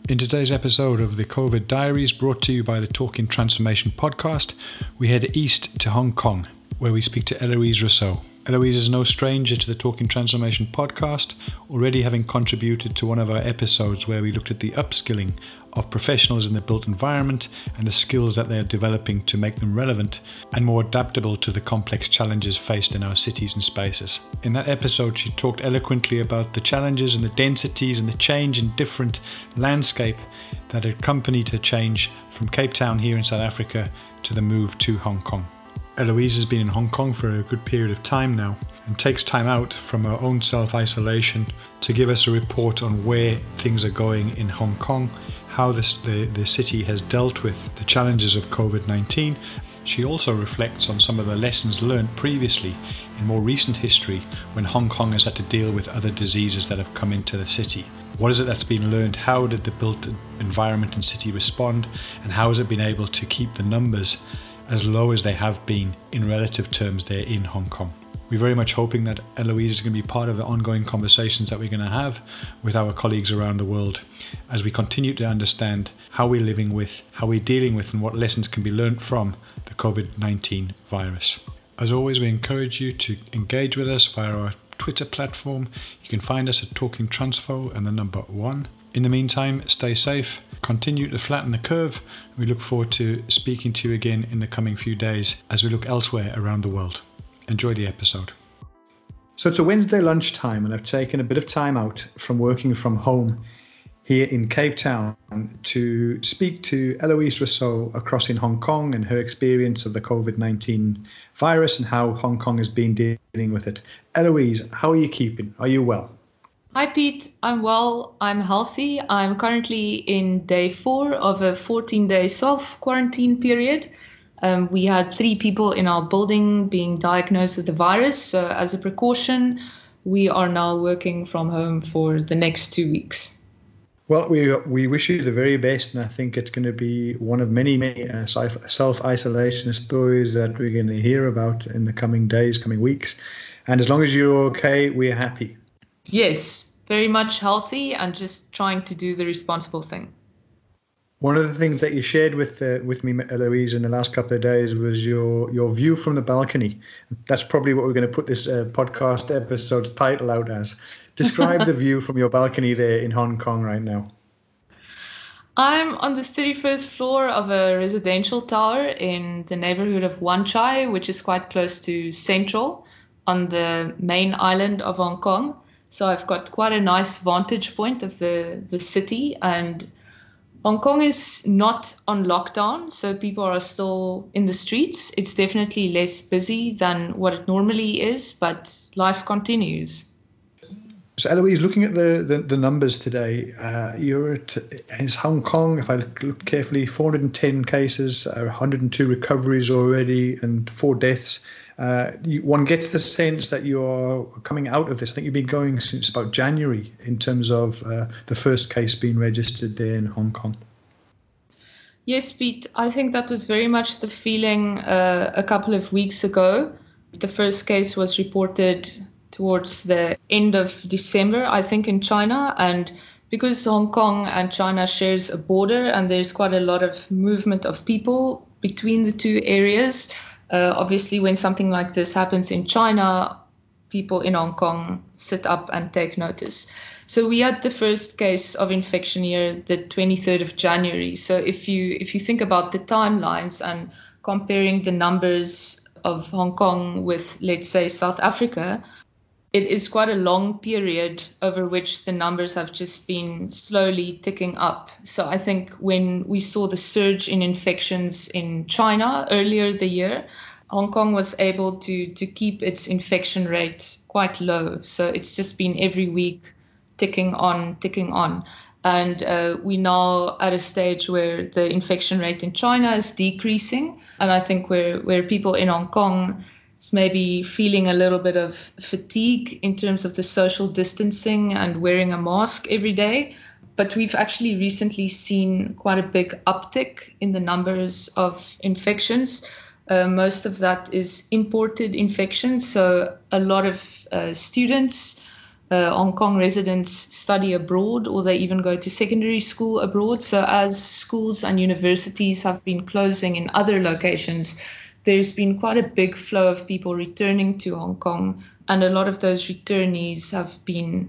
In today's episode of the COVID Diaries, brought to you by the Talking Transformation podcast, we head east to Hong Kong, where we speak to Eloise Rousseau. Eloise is no stranger to the Talking Transformation podcast, already having contributed to one of our episodes where we looked at the upskilling of professionals in the built environment and the skills that they are developing to make them relevant and more adaptable to the complex challenges faced in our cities and spaces. In that episode, she talked eloquently about the challenges and the densities and the change in different landscape that accompanied her change from Cape Town here in South Africa to the move to Hong Kong. Eloise has been in Hong Kong for a good period of time now and takes time out from her own self-isolation to give us a report on where things are going in Hong Kong, how the city has dealt with the challenges of COVID-19. She also reflects on some of the lessons learned previously in more recent history when Hong Kong has had to deal with other diseases that have come into the city. What is it that's been learned? How did the built environment and city respond? And how has it been able to keep the numbers as low as they have been in relative terms there in Hong Kong? We're very much hoping that Eloise is going to be part of the ongoing conversations that we're going to have with our colleagues around the world as we continue to understand how we're living with, how we're dealing with, and what lessons can be learned from the COVID-19 virus. As always, we encourage you to engage with us via our Twitter platform. You can find us at Talking Transfo and the number 1. In the meantime, stay safe, continue to flatten the curve. We look forward to speaking to you again in the coming few days as we look elsewhere around the world. Enjoy the episode. So it's a Wednesday lunchtime and I've taken a bit of time out from working from home here in Cape Town to speak to Eloise Rousseau across in Hong Kong and her experience of the COVID-19 virus and how Hong Kong has been dealing with it. Eloise, how are you keeping? Are you well? Hi, Pete. I'm well. I'm healthy. I'm currently in day 4 of a 14-day self-quarantine period. We had 3 people in our building being diagnosed with the virus. So as a precaution, we are now working from home for the next 2 weeks. Well, we wish you the very best, and I think it's going to be one of many self-isolation stories that we're going to hear about in the coming days, coming weeks. And as long as you're okay, we're happy. Yes, very much healthy and just trying to do the responsible thing. One of the things that you shared with me, Eloise, in the last couple of days was your view from the balcony. That's probably what we're going to put this podcast episode's title out as. Describe the view from your balcony there in Hong Kong right now. I'm on the 31st floor of a residential tower in the neighborhood of Wan Chai, which is quite close to Central on the main island of Hong Kong. So I've got quite a nice vantage point of the city, and Hong Kong is not on lockdown, so people are still in the streets. It's definitely less busy than what it normally is, but life continues. So Eloise, looking at the numbers today, you're at Hong Kong, if I look carefully, 410 cases, 102 recoveries already, and 4 deaths. One gets the sense that you're coming out of this. I think you've been going since about January in terms of the first case being registered there in Hong Kong. Yes, Pete, I think that was very much the feeling a couple of weeks ago. The first case was reported towards the end of December, I think, in China. And because Hong Kong and China shares a border and there's quite a lot of movement of people between the two areas, obviously, when something like this happens in China, people in Hong Kong sit up and take notice. So we had the first case of infection here the 23rd of January. So if you think about the timelines and comparing the numbers of Hong Kong with, let's say, South Africa, it is quite a long period over which the numbers have just been slowly ticking up. So I think when we saw the surge in infections in China earlier the year, Hong Kong was able to keep its infection rate quite low. So it's just been every week ticking on. And we're now at a stage where the infection rate in China is decreasing. And I think where people in Hong Kong is maybe feeling a little bit of fatigue in terms of the social distancing and wearing a mask every day. But we've actually recently seen quite a big uptick in the numbers of infections. Most of that is imported infections. So a lot of students Hong Kong residents study abroad, or they even go to secondary school abroad. So as schools and universities have been closing in other locations, there's been quite a big flow of people returning to Hong Kong. And a lot of those returnees have been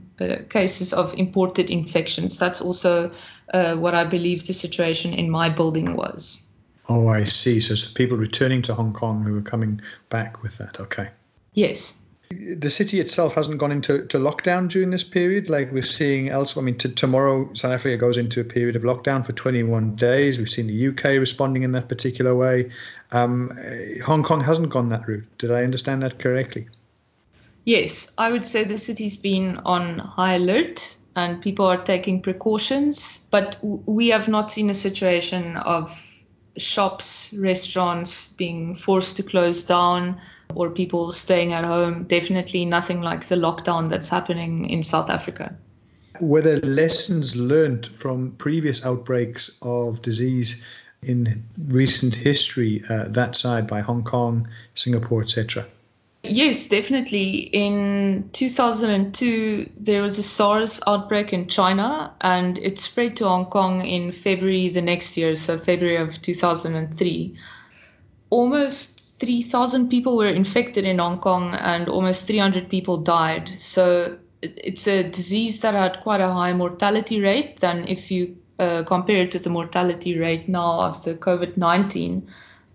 cases of imported infections. That's also what I believe the situation in my building was. Oh, I see. So it's people returning to Hong Kong who are coming back with that. Okay. Yes. The city itself hasn't gone into lockdown during this period like we're seeing elsewhere. I mean, tomorrow South Africa goes into a period of lockdown for 21 days. We've seen the UK responding in that particular way. Hong Kong hasn't gone that route. Did I understand that correctly? Yes, I would say the city's been on high alert and people are taking precautions, but we have not seen a situation of shops, restaurants being forced to close down or people staying at home. Definitely nothing like the lockdown that's happening in South Africa. Were there lessons learned from previous outbreaks of disease in recent history, that side by Hong Kong, Singapore, etc.? Yes, definitely. In 2002, there was a SARS outbreak in China, and it spread to Hong Kong in February the next year, so February of 2003. Almost 3,000 people were infected in Hong Kong and almost 300 people died. So it's a disease that had quite a high mortality rate than if you compare it to the mortality rate now of the COVID-19.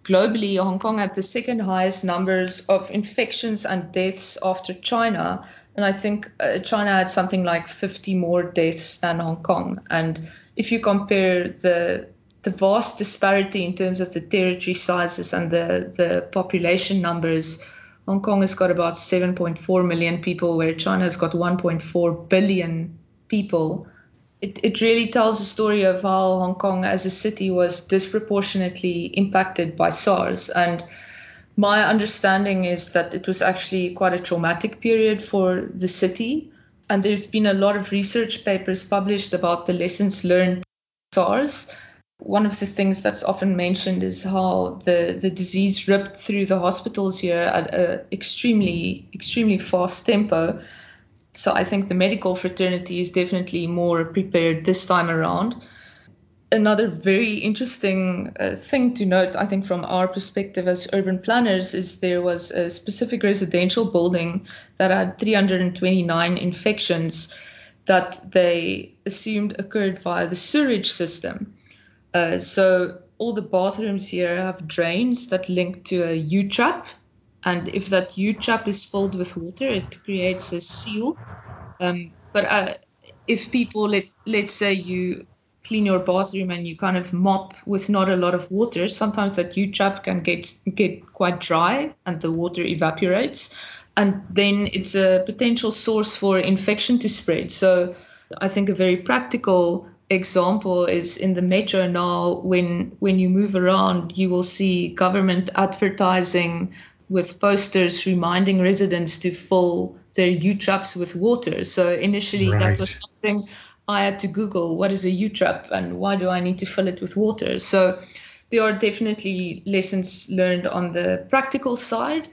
Globally, Hong Kong had the second highest numbers of infections and deaths after China. And I think China had something like 50 more deaths than Hong Kong. And if you compare the vast disparity in terms of the territory sizes and the population numbers, Hong Kong has got about 7.4 million people, where China has got 1.4 billion people. It really tells a story of how Hong Kong as a city was disproportionately impacted by SARS. And my understanding is that it was actually quite a traumatic period for the city. And there's been a lot of research papers published about the lessons learned from SARS. One of the things that's often mentioned is how the disease ripped through the hospitals here at an extremely, extremely fast tempo. So I think the medical fraternity is definitely more prepared this time around. Another very interesting thing to note, I think, from our perspective as urban planners, is there was a specific residential building that had 329 infections that they assumed occurred via the sewage system. So all the bathrooms here have drains that link to a U-trap. And if that U-trap is filled with water, it creates a seal. But if people, let's say you clean your bathroom and you kind of mop with not a lot of water, sometimes that U-trap can get quite dry and the water evaporates. And then it's a potential source for infection to spread. So I think a very practical example is in the metro now. When you move around, you will see government advertising with posters reminding residents to fill their U-traps with water. So initially That was something I had to Google, what is a U-trap and why do I need to fill it with water? So there are definitely lessons learned on the practical side.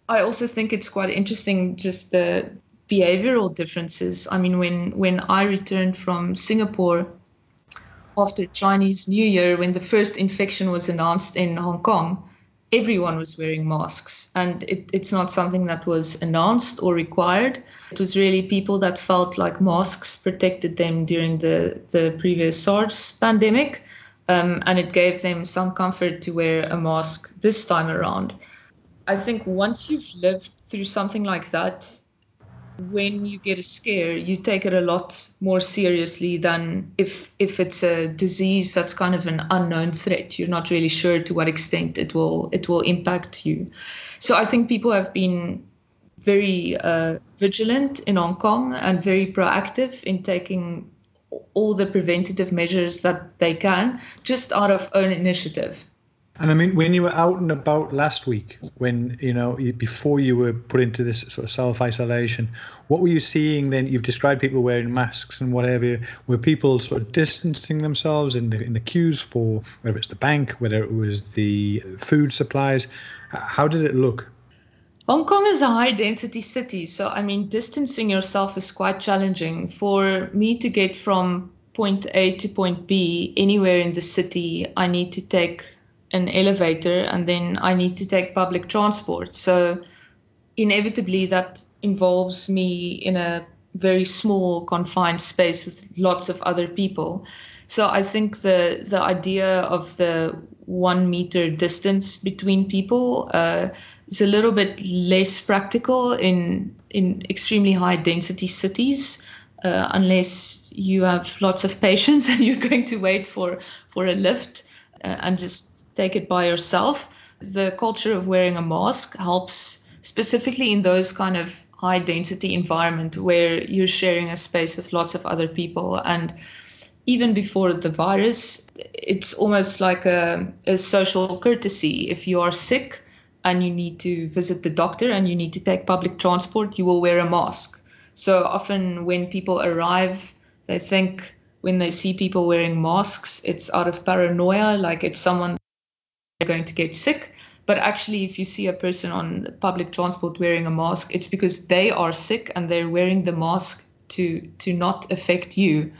I also think it's quite interesting just the behavioral differences. I mean, when I returned from Singapore after Chinese New Year, when the first infection was announced in Hong Kong, everyone was wearing masks, and it's not something that was announced or required. It was really people that felt like masks protected them during the previous SARS pandemic, and it gave them some comfort to wear a mask this time around. I think once you've lived through something like that, when you get a scare, you take it a lot more seriously than if it's a disease that's kind of an unknown threat. You're not really sure to what extent it will impact you. So I think people have been very vigilant in Hong Kong and very proactive in taking all the preventative measures that they can, just out of own initiative. And I mean, when you were out and about last week, when, before you were put into this sort of self-isolation, what were you seeing then? You've described people wearing masks and whatever. Were people sort of distancing themselves in the queues for, whether it's the bank, whether it was the food supplies? How did it look? Hong Kong is a high density city, so I mean, distancing yourself is quite challenging. For me to get from point A to point B anywhere in the city, I need to take an elevator and then I need to take public transport. So inevitably that involves me in a very small confined space with lots of other people. So I think the idea of the 1 meter distance between people is a little bit less practical in extremely high density cities, unless you have lots of patience and you're going to wait for a lift and just take it by yourself. The culture of wearing a mask helps, specifically in those kind of high density environment where you're sharing a space with lots of other people. And even before the virus, it's almost like a social courtesy. If you are sick and you need to visit the doctor and you need to take public transport, you will wear a mask. So often when people arrive, they think when they see people wearing masks, it's out of paranoia, like it's someone they're going to get sick. But actually, if you see a person on public transport wearing a mask, it's because they are sick and they're wearing the mask to not affect you.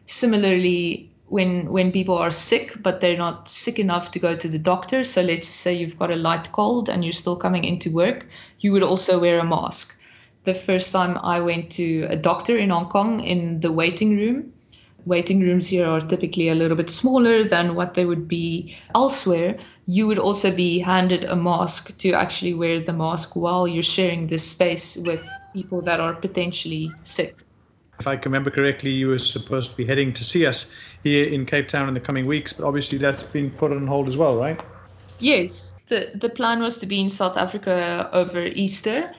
Similarly, when people are sick, but they're not sick enough to go to the doctor, so let's just say you've got a light cold and you're still coming into work, you would also wear a mask. The first time I went to a doctor in Hong Kong in the waiting room, waiting rooms here are typically a little bit smaller than what they would be elsewhere, you would also be handed a mask to actually wear the mask while you're sharing this space with people that are potentially sick. If I can remember correctly, you were supposed to be heading to see us here in Cape Town in the coming weeks, but obviously that's been put on hold as well, right? Yes, the plan was to be in South Africa over Easter.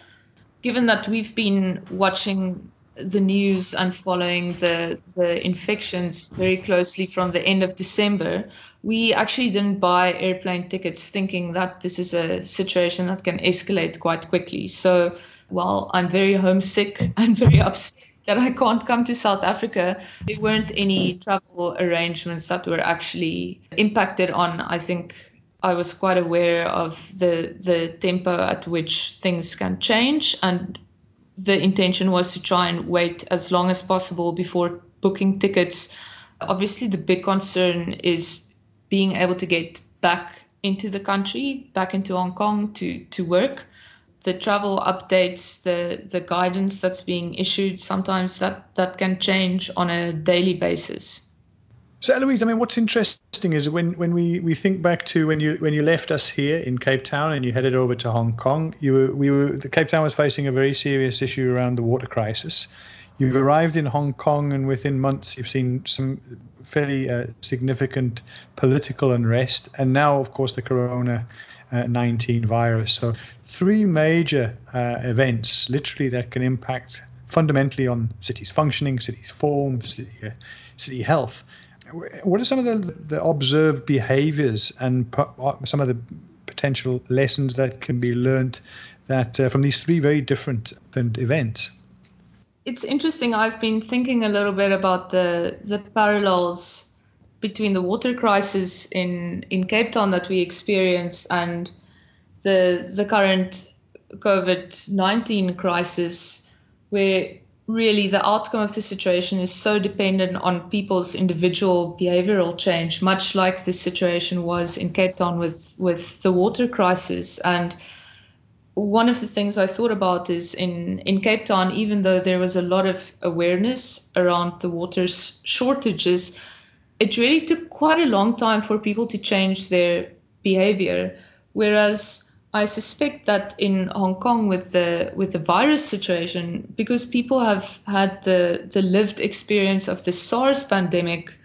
Given that we've been watching the news and following the infections very closely from the end of December, we actually didn't buy airplane tickets thinking that this is a situation that can escalate quite quickly. So while I'm very homesick and very upset that I can't come to South Africa, there weren't any travel arrangements that were actually impacted on. I think I was quite aware of the tempo at which things can change, and the intention was to try and wait as long as possible before booking tickets. Obviously, the big concern is being able to get back into the country, back into Hong Kong to work. The travel updates, the guidance that's being issued, sometimes that can change on a daily basis. So Eloise, I mean, what's interesting is when we think back to when you left us here in Cape Town and you headed over to Hong Kong, the Cape Town was facing a very serious issue around the water crisis. You've arrived in Hong Kong, and within months you've seen some fairly significant political unrest, and now, of course, the Corona-19 virus. So 3 major events, literally, that can impact fundamentally on cities' functioning, cities' form, city health. What are some of the observed behaviors and some of the potential lessons that can be learned from these 3 very different events? It's interesting. I've been thinking a little bit about the parallels between the water crisis in Cape Town that we experience and the current COVID-19 crisis, where really the outcome of the situation is so dependent on people's individual behavioral change, much like the situation was in Cape Town with the water crisis. And one of the things I thought about is in Cape Town, even though there was a lot of awareness around the water shortages, it really took quite a long time for people to change their behavior. Whereas I suspect that in Hong Kong with the virus situation, because people have had the lived experience of the SARS pandemic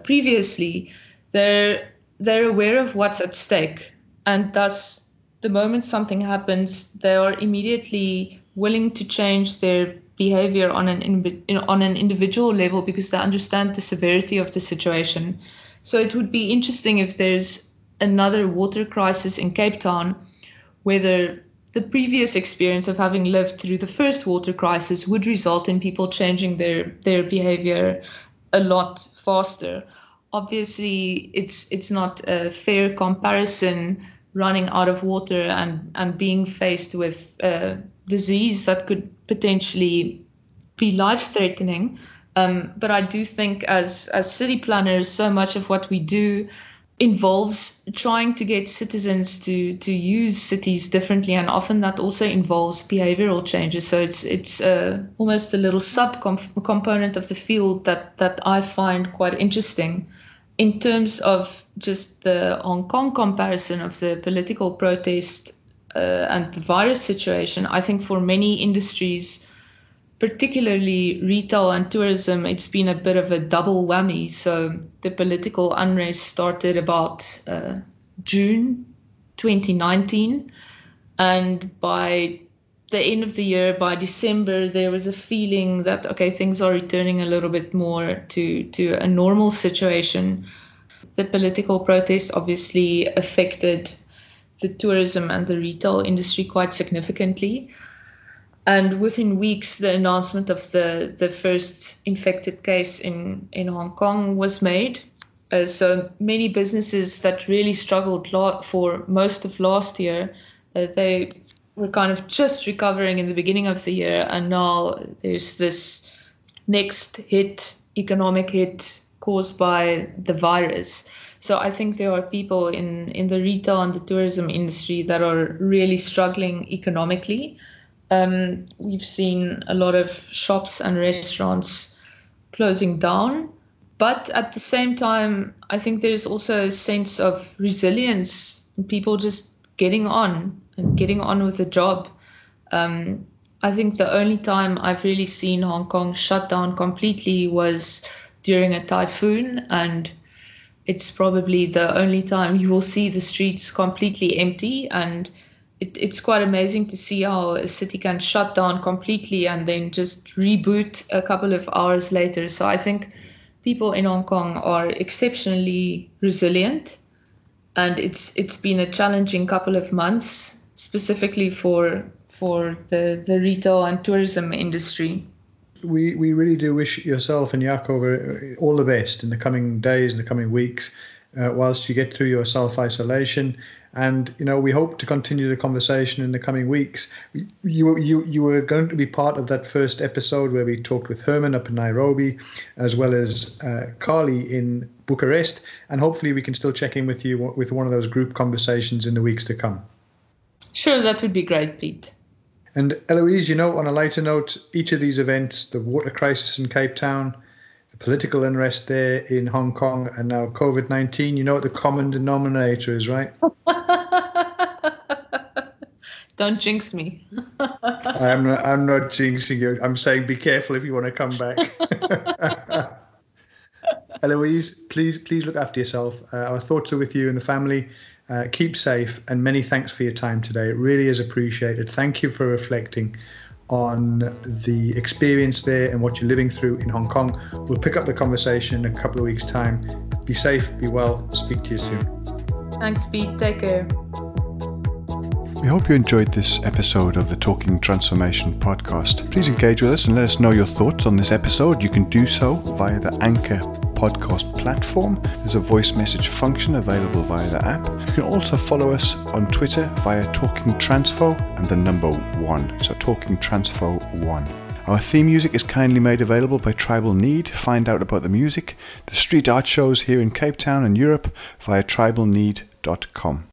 previously, they're aware of what's at stake, and thus the moment something happens, they are immediately willing to change their behavior on an individual level because they understand the severity of the situation. So it would be interesting if there's another water crisis in Cape Town, whether the previous experience of having lived through the first water crisis would result in people changing their behavior a lot faster. Obviously, it's not a fair comparison running out of water and being faced with disease that could potentially be life-threatening. But I do think as city planners, so much of what we do involves trying to get citizens to use cities differently, and often that also involves behavioral changes. So it's almost a little sub-component of the field that I find quite interesting. In terms of just the Hong Kong comparison of the political protest and the virus situation, I think for many industries, particularly retail and tourism, it's been a bit of a double whammy. So the political unrest started about June 2019. And by the end of the year, by December, there was a feeling that, okay, things are returning a little bit more to a normal situation. The political protest obviously affected the tourism and the retail industry quite significantly. And within weeks, the announcement of the first infected case in Hong Kong was made. So many businesses that really struggled for most of last year, they were kind of just recovering in the beginning of the year. And now there's this next economic hit caused by the virus. So I think there are people in the retail and the tourism industry that are really struggling economically. We've seen a lot of shops and restaurants closing down. But at the same time, I think there's also a sense of resilience, people just getting on with the job. I think the only time I've really seen Hong Kong shut down completely was during a typhoon, and it's probably the only time you will see the streets completely empty. And it's quite amazing to see how a city can shut down completely and then just reboot a couple of hours later. So I think people in Hong Kong are exceptionally resilient, and it's been a challenging couple of months, specifically for the retail and tourism industry. We really do wish yourself and Jaco all the best in the coming days, in the coming weeks, whilst you get through your self-isolation. And, we hope to continue the conversation in the coming weeks. You were going to be part of that first episode where we talked with Herman up in Nairobi, as well as Carly in Bucharest. And hopefully we can still check in with you with one of those group conversations in the weeks to come. Sure, that would be great, Pete. And Eloise, on a lighter note, each of these events, the water crisis in Cape Town, the political unrest there in Hong Kong, and now COVID-19, you know what the common denominator is, right? Don't jinx me. I'm not jinxing you. I'm saying be careful if you want to come back. Eloise, please look after yourself. Our thoughts are with you and the family. Keep safe, and many thanks for your time today. It really is appreciated. Thank you for reflecting on the experience there and what you're living through in Hong Kong. We'll pick up the conversation in a couple of weeks' time. Be safe, be well. Speak to you soon. Thanks, Pete. Take care. We hope you enjoyed this episode of the Talking Transformation podcast. Please engage with us and let us know your thoughts on this episode. You can do so via the Anchor podcast platform. There's a voice message function available via the app. You can also follow us on Twitter via Talking Transfo and the number 1. So Talking Transfo 1. Our theme music is kindly made available by Tribal Need. Find out about the music, the street art shows here in Cape Town and Europe via tribalneed.com.